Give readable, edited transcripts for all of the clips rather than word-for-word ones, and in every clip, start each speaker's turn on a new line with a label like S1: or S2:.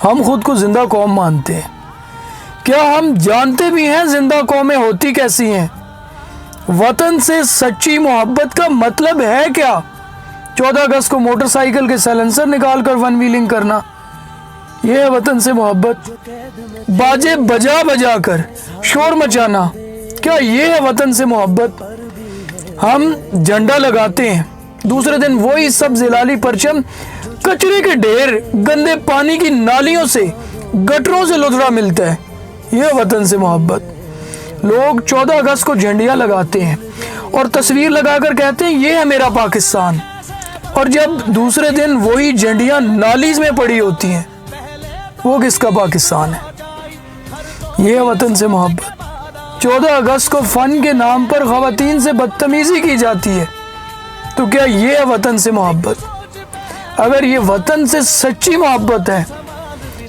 S1: ہم خود کو زندہ قوم مانتے ہیں، کیا ہم جانتے بھی ہیں زندہ قومیں ہوتی کیسی ہیں؟ وطن سے سچی محبت کا مطلب ہے کیا؟ 14 اگست کو موٹر سائیکل کے سائلنسر نکال کر ون ویلنگ کرنا، یہ ہے وطن سے محبت؟ باجے بجا بجا کر شور مچانا، کیا یہ ہے وطن سے محبت؟ ہم جھنڈا لگاتے ہیں، دوسرے دن وہی سب زلالی پرچم کچرے کے ڈھیر، گندے پانی کی نالیوں سے، گٹروں سے لدھڑا ملتا ہے، یہ وطن سے محبت؟ لوگ 14 اگست کو جھنڈیاں لگاتے ہیں اور تصویر لگا کر کہتے ہیں یہ ہے میرا پاکستان، اور جب دوسرے دن وہی جھنڈیاں نالیز میں پڑی ہوتی ہیں، وہ کس کا پاکستان ہے؟ یہ ہے وطن سے محبت؟ 14 اگست کو فن کے نام پر خواتین سے بدتمیزی کی جاتی ہے، تو کیا یہ ہے وطن سے محبت؟ اگر یہ وطن سے سچی محبت ہے،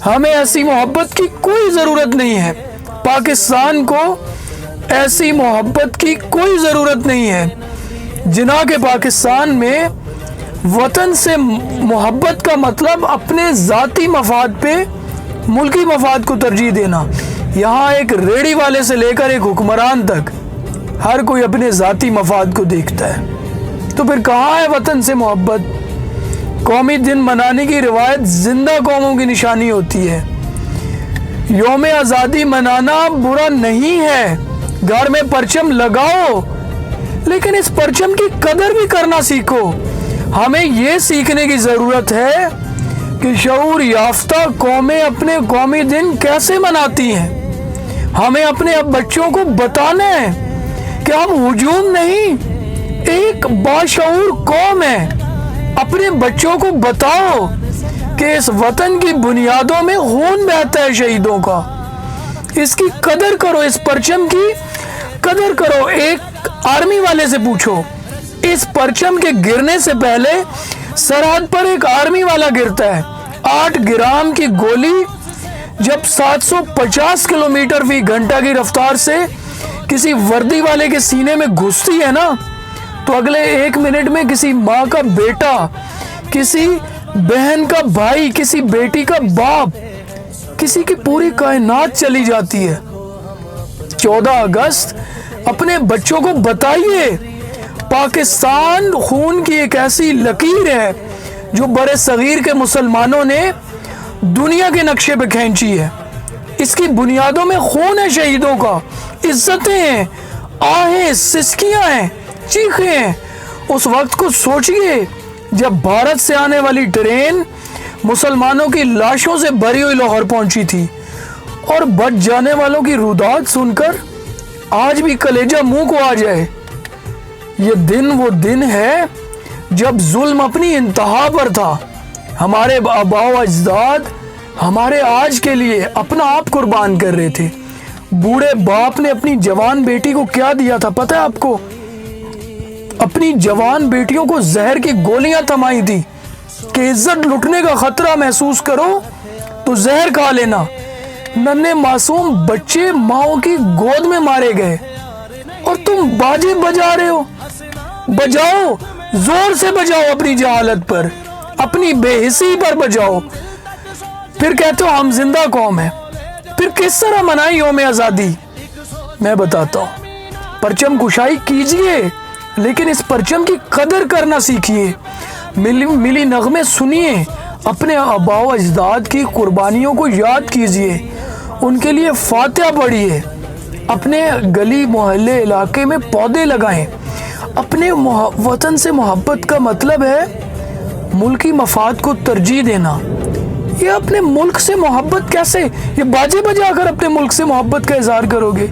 S1: ہمیں ایسی محبت کی کوئی ضرورت نہیں ہے، پاکستان کو ایسی محبت کی کوئی ضرورت نہیں ہے۔ جناح کے پاکستان میں وطن سے محبت کا مطلب اپنے ذاتی مفاد پہ ملکی مفاد کو ترجیح دینا۔ یہاں ایک ریڑھی والے سے لے کر ایک حکمران تک ہر کوئی اپنے ذاتی مفاد کو دیکھتا ہے، تو پھر کہاں ہے وطن سے محبت؟ قومی دن منانے کی روایت زندہ قوموں کی نشانی ہوتی ہے۔ یوم آزادی منانا برا نہیں ہے، گھر میں پرچم لگاؤ، لیکن اس پرچم کی قدر بھی کرنا سیکھو۔ ہمیں یہ سیکھنے کی ضرورت ہے کہ شعور یافتہ قومیں اپنے قومی دن کیسے مناتی ہیں۔ ہمیں اپنے بچوں کو بتانا ہے کہ ہم ہجوم نہیں، ایک باشعور قوم ہے۔ اپنے بچوں کو بتاؤ کہ اس وطن کی بنیادوں میں خون بہتا ہے شہیدوں کا، اس کی قدر کرو، اس پرچم کی قدر کرو۔ ایک آرمی والے سے پوچھو، اس پرچم کے گرنے سے پہلے سرحد پر ایک آرمی والا گرتا ہے، 8 گرام کی گولی جب 750 کلومیٹر فی گھنٹہ کی رفتار سے کسی وردی والے کے سینے میں گھستی ہے نا، تو اگلے 1 منٹ میں کسی ماں کا بیٹا، کسی بہن کا بھائی، کسی بیٹی کا باپ، کسی کی پوری کائنات چلی جاتی ہے۔ 14 اگست اپنے بچوں کو بتائیے، پاکستان خون کی ایک ایسی لکیر ہے جو برِ صغیر کے مسلمانوں نے دنیا کے نقشے پہ کھینچی ہے۔ اس کی بنیادوں میں خون ہے شہیدوں کا، عزتیں ہیں، آہیں، سسکیاں ہیں، چیخیں ہیں۔ اس وقت کو سوچئے جب بھارت سے آنے والی ٹرین مسلمانوں کی لاشوں سے بھری ہوئی لاہور پہنچی تھی، اور بچ جانے والوں کی روداد سن کر آج بھی کلیجہ منہ کو آ جائے۔ یہ دن وہ دن ہے جب ظلم اپنی انتہا پر تھا۔ ہمارے آباء و اجداد ہمارے آج کے لیے اپنا آپ قربان کر رہے تھے۔ بوڑھے باپ نے اپنی جوان بیٹی کو کیا دیا تھا پتہ ہے آپ کو؟ اپنی جوان بیٹیوں کو زہر کی گولیاں تھمائی تھی کہ عزت لٹنے کا خطرہ محسوس کرو تو زہر کھا لینا۔ ننھے معصوم بچے ماؤں کی گود میں مارے گئے، اور تم باجے بجا رہے ہو۔ بجاؤ، زور سے بجاؤ، اپنی جہالت پر، اپنی بے حسی پر بجاؤ۔ پھر کہتے ہو ہم زندہ قوم ہیں، پھر کس طرح منائی یوم آزادی؟ میں بتاتا ہوں، پرچم کشائی کیجئے، لیکن اس پرچم کی قدر کرنا سیکھیے، ملی نغمے سنیے، اپنے آباء و اجداد کی قربانیوں کو یاد کیجئے، ان کے لیے فاتحہ پڑھیے، اپنے گلی محلے علاقے میں پودے لگائیں۔ اپنے وطن سے محبت کا مطلب ہے ملکی مفاد کو ترجیح دینا۔ یہ اپنے ملک سے محبت کیسے، یہ باجے بجا کر اپنے ملک سے محبت کا اظہار کرو گے؟